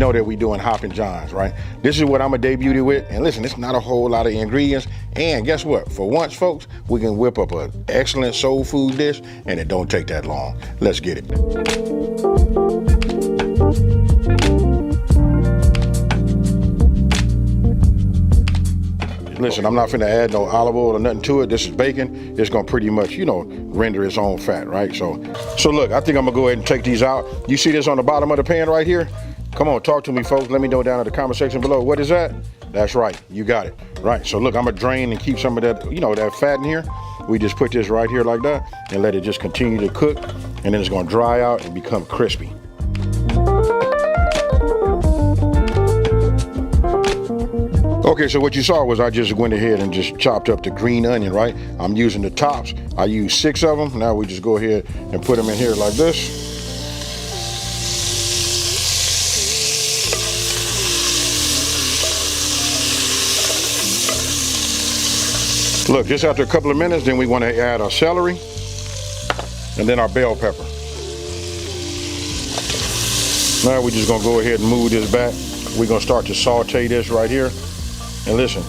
know that we doing Hoppin Johns, right? This is what I'm gonna debut it with. And listen, it's not a whole lot of ingredients. And guess what? For once, folks, we can whip up an excellent soul food dish, and it don't take that long. Let's get it. Listen, I'm not finna add no olive oil or nothing to it. This is bacon. It's gonna pretty much, you know, render its own fat, right? So look, I think I'm gonna go ahead and take these out. You see this on the bottom of the pan right here? Come on, talk to me, folks. Let me know down in the comment section below. What is that? That's right, you got it. Right, so look, I'm gonna drain and keep some of that, you know, that fat in here. We just put this right here like that and let it just continue to cook, and then it's gonna dry out and become crispy. Okay, so what you saw was I just went ahead and just chopped up the green onion, right? I'm using the tops. I used 6 of them. Now we just go ahead and put them in here like this. Look, just after a couple of minutes, then we want to add our celery and then our bell pepper. Now we're just gonna go ahead and move this back. We're gonna start to saute this right here. And listen,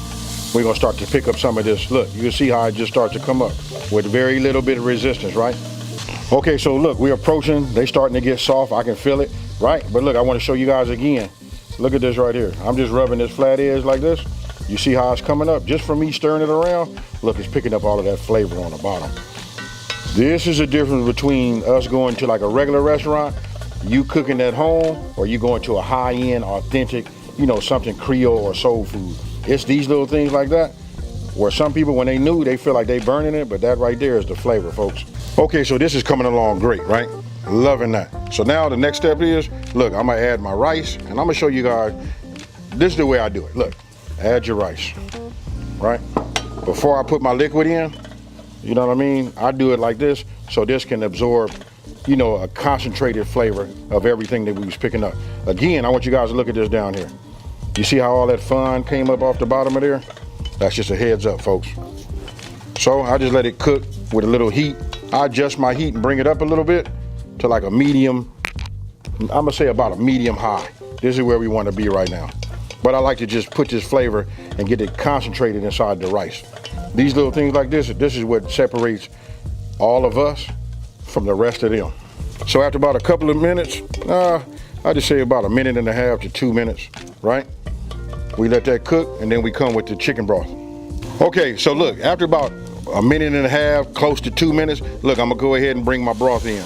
we're gonna start to pick up some of this. Look, you can see how it just starts to come up with very little bit of resistance, right? Okay, so look, we're approaching. They starting to get soft. I can feel it, right? But look, I want to show you guys again. Look at this right here. I'm just rubbing this flat edge like this. You see how it's coming up? Just from me stirring it around, look, it's picking up all of that flavor on the bottom. This is the difference between us going to like a regular restaurant, you cooking at home, or you going to a high-end, authentic, you know, something Creole or soul food. It's these little things like that where some people, when they new, they feel like they burning it, but that right there is the flavor, folks. Okay, so this is coming along great, right? Loving that. So now the next step is, look, I'm gonna add my rice, and I'm gonna show you guys, this is the way I do it. Look, add your rice, right? Before I put my liquid in, you know what I mean? I do it like this, so this can absorb, you know, a concentrated flavor of everything that we was picking up. Again, I want you guys to look at this down here. You see how all that fun came up off the bottom of there? That's just a heads up, folks. So I just let it cook with a little heat. I adjust my heat and bring it up a little bit to like a medium, I'm gonna say about a medium high. This is where we want to be right now. But I like to just put this flavor and get it concentrated inside the rice. These little things like this is what separates all of us from the rest of them. So after about a couple of minutes, I just say about 1.5 minutes to 2 minutes, right? We let that cook, and then we come with the chicken broth. Okay, so look, after about 1.5 minutes, close to 2 minutes, look, I'm gonna go ahead and bring my broth in.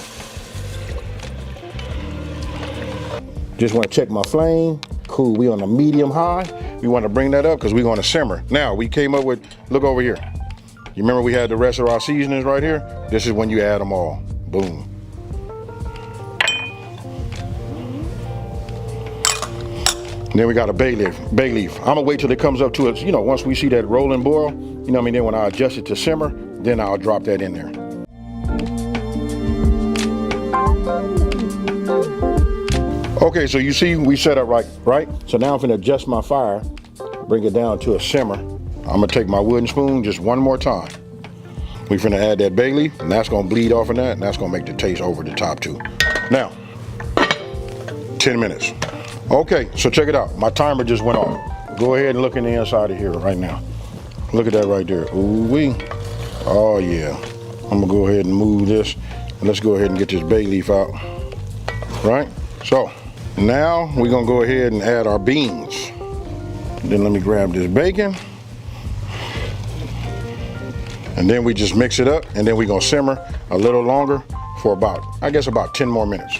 Just wanna check my flame. Cool, we on a medium high. We wanna bring that up because we're gonna simmer. Now, we came up with, look over here. You remember we had the rest of our seasonings right here? This is when you add them all, boom. And then we got a bay leaf. I'm gonna wait till it comes up to it, you know, once we see that rolling boil, you know what I mean, then when I adjust it to simmer, then I'll drop that in there. Okay, so you see we set up right? So now I'm gonna adjust my fire, bring it down to a simmer. I'm gonna take my wooden spoon just one more time. We finna add that bay leaf, and that's gonna bleed off of that, and that's gonna make the taste over the top too. Now, 10 minutes. Okay, so check it out. My timer just went off. Go ahead and look in the inside of here right now. Look at that right there. Ooh-wee. Oh yeah. I'm gonna go ahead and move this. And let's go ahead and get this bay leaf out. Right? So, now we're gonna go ahead and add our beans. Then let me grab this bacon. And then we just mix it up, and then we're gonna simmer a little longer for about, I guess about 10 more minutes.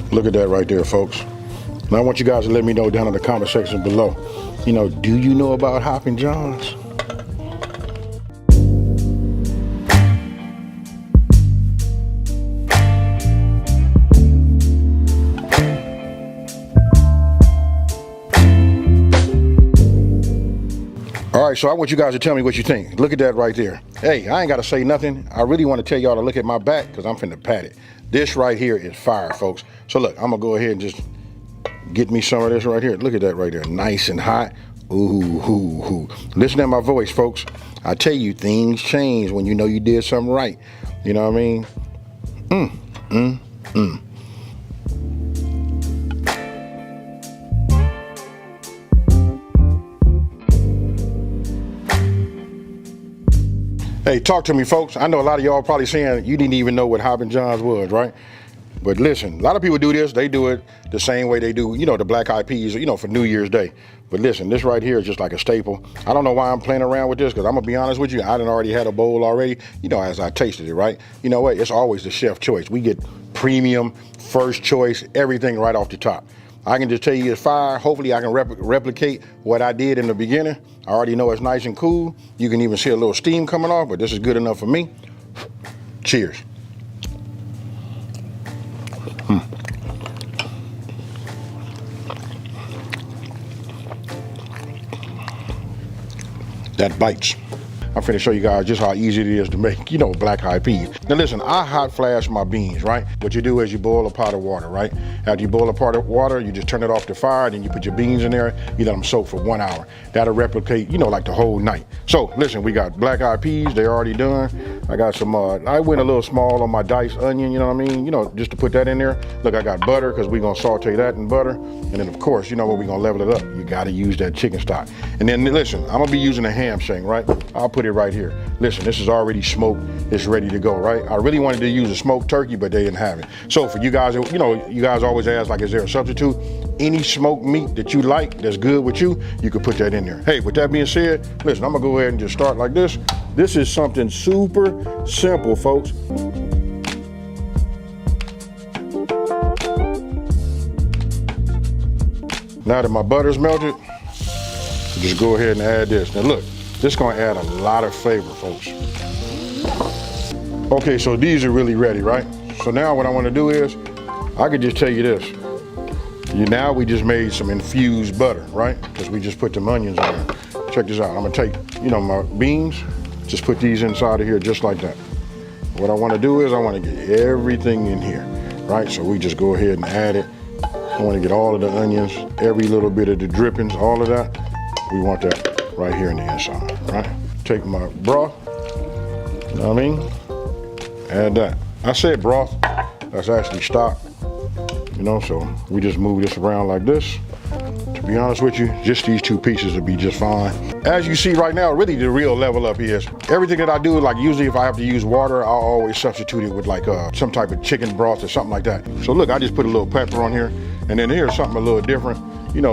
Look at that right there, folks. Now I want you guys to let me know down in the comment section below. You know, do you know about Hoppin Johns? All right, so I want you guys to tell me what you think. Look at that right there. Hey, I ain't gotta say nothing. I really wanna tell y'all to look at my back because I'm finna pat it. This right here is fire, folks. So look, I'm gonna go ahead and just get me some of this right here. Look at that right there, nice and hot. Ooh. Listen to my voice, folks. I tell you, things change when you know you did something right. You know what I mean? Hey, talk to me, folks. I know a lot of y'all probably saying you didn't even know what Hoppin' John's was, right? But listen, a lot of people do this. They do it the same way they do, the black eyed peas, for New Year's Day. But listen, this right here is just like a staple. I don't know why I'm playing around with this, because I'm gonna be honest with you, I done already had a bowl already, as I tasted it, right? You know what? It's always the chef choice. We get premium, first choice, everything right off the top. I can just tell you it's fire. Hopefully I can replicate what I did in the beginning. I already know it's nice and cool. You can even see a little steam coming off, but this is good enough for me. Cheers. That bites. I'm finna show you guys just how easy it is to make, black eyed peas. Now listen, I hot flash my beans, right? What you do is you boil a pot of water, right? After you boil a pot of water, you just turn it off the fire, then you put your beans in there, you let them soak for 1 hour. That'll replicate, like the whole night. So listen, we got black eyed peas, they're already done. I got some, I went a little small on my diced onion, you know what I mean? Just to put that in there. Look, I got butter, because we're gonna saute that in butter. And then of course, we're gonna level it up. You gotta use that chicken stock. And then listen, I'm gonna be using a ham shank, right? I'll put it right here. Listen, this is already smoked. It's ready to go, right? I really wanted to use a smoked turkey, but they didn't have it. So for you guys, you guys always ask, like, is there a substitute? Any smoked meat that you like that's good with you, you could put that in there. Hey, with that being said, listen, I'm gonna go ahead and just start like this. This is something super simple, folks. Now that my butter's melted, just go ahead and add this. Now look, this is gonna add a lot of flavor, folks. Okay, so these are really ready, right? So now what I wanna do is, I could just tell you this. Now we just made some infused butter, right? Because we just put them onions in there. Check this out. I'm gonna take, my beans, just put these inside of here just like that. What I wanna do is I wanna get everything in here, right? So we just go ahead and add it. I wanna get all of the onions, every little bit of the drippings, all of that. We want that right here in the inside, right? Take my broth, you know what I mean? Add that. I said broth, that's actually stock, so we just move this around like this. To be honest with you, just these two pieces would be just fine. As you see right now, really the real level up is, everything that I do, like usually if I have to use water, I'll always substitute it with like some type of chicken broth or something like that. So look, I just put a little pepper on here, and then here's something a little different.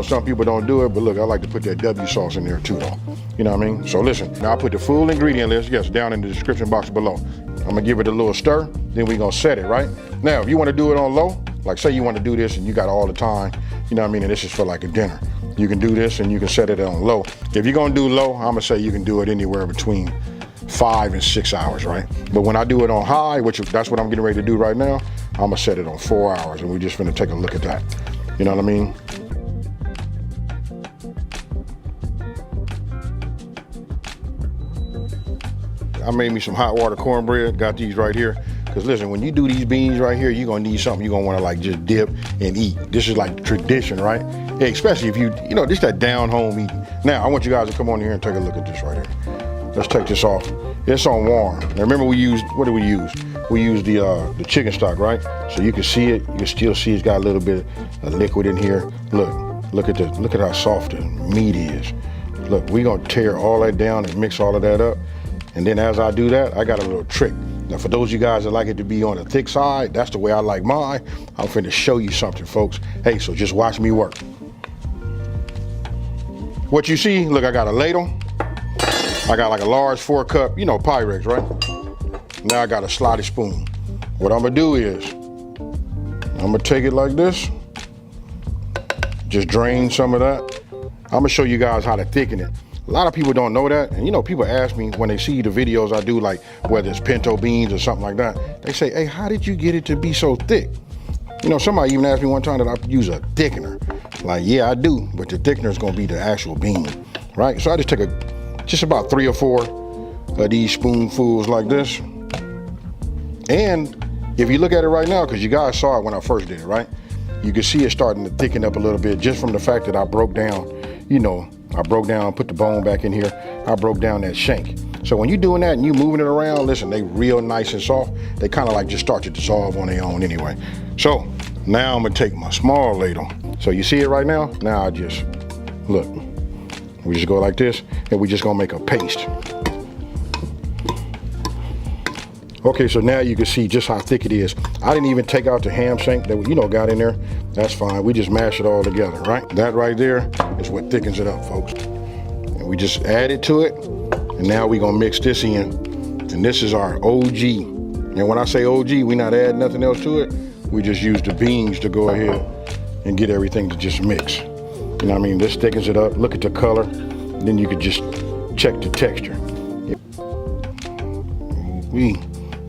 Some people don't do it, but look, I like to put that W sauce in there too, though. You know what I mean? So listen, now I put the full ingredient list, yes, down in the description box below. I'm gonna give it a little stir, then we're gonna set it, right? Now, if you wanna do it on low, like say you wanna do this and you got all the time, you know what I mean, and this is for like a dinner. You can do this and you can set it on low. If you're gonna do low, I'm gonna say you can do it anywhere between 5 and 6 hours, right? But when I do it on high, that's what I'm getting ready to do right now, I'm gonna set it on 4 hours, and we're just gonna take a look at that. You know what I mean? I made me some hot water cornbread, got these right here. Because listen, when you do these beans right here, you're gonna need something you're gonna wanna like just dip and eat. This is like tradition, right? Yeah, especially if this that down home eating. Now, I want you guys to come on here and take a look at this right here. Let's take this off. It's on warm. Now remember what did we use? We used the chicken stock, right? So you can see it, you can still see it's got a little bit of liquid in here. Look at this, look at how soft the meat is. Look, we're gonna tear all that down and mix all of that up. And then as I do that, I got a little trick. Now for those of you guys that like it to be on the thick side, that's the way I like mine. I'm finna show you something, folks. Hey, so just watch me work. What you see, look, I got a ladle. I got like a large 4-cup, Pyrex, right? Now I got a slotty spoon. What I'm gonna do is, I'm gonna take it like this. Just drain some of that. I'm gonna show you guys how to thicken it. A lot of people don't know that, and people ask me when they see the videos I do, like whether it's pinto beans or something like that, they say, hey, how did you get it to be so thick? Somebody even asked me one time that I use a thickener. Like, yeah, I do, but the thickener is gonna be the actual bean, right? So I just take just about 3 or 4 of these spoonfuls like this. And if you look at it right now, because you guys saw it when I first did it, right? You can see it starting to thicken up a little bit just from the fact that I broke down, put the bone back in here. I broke down that shank. So when you're doing that and you moving it around, listen, they real nice and soft. They kind of like just start to dissolve on their own anyway. So now I'm gonna take my small ladle. So you see it right now? Now I just, look, we just go like this and we just gonna make a paste. Okay, so now you can see just how thick it is. I didn't even take out the ham shank that we, got in there. That's fine. We just mash it all together, right? That right there is what thickens it up, folks. And we just add it to it. And now we're gonna mix this in. And this is our OG. And when I say OG, we're not adding nothing else to it. We just use the beans to go ahead and get everything to just mix. You know what I mean? This thickens it up. Look at the color. Then you could just check the texture.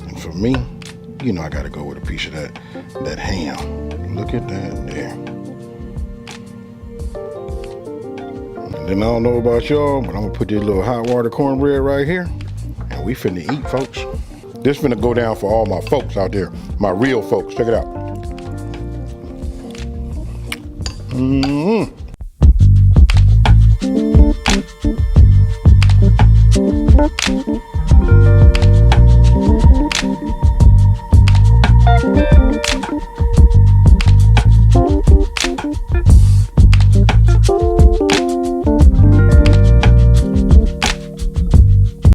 And for me, I gotta go with a piece of that ham. Look at that there. And then I don't know about y'all, but I'm gonna put this little hot water cornbread right here, and we finna eat, folks. This finna go down for all my folks out there, my real folks. Check it out.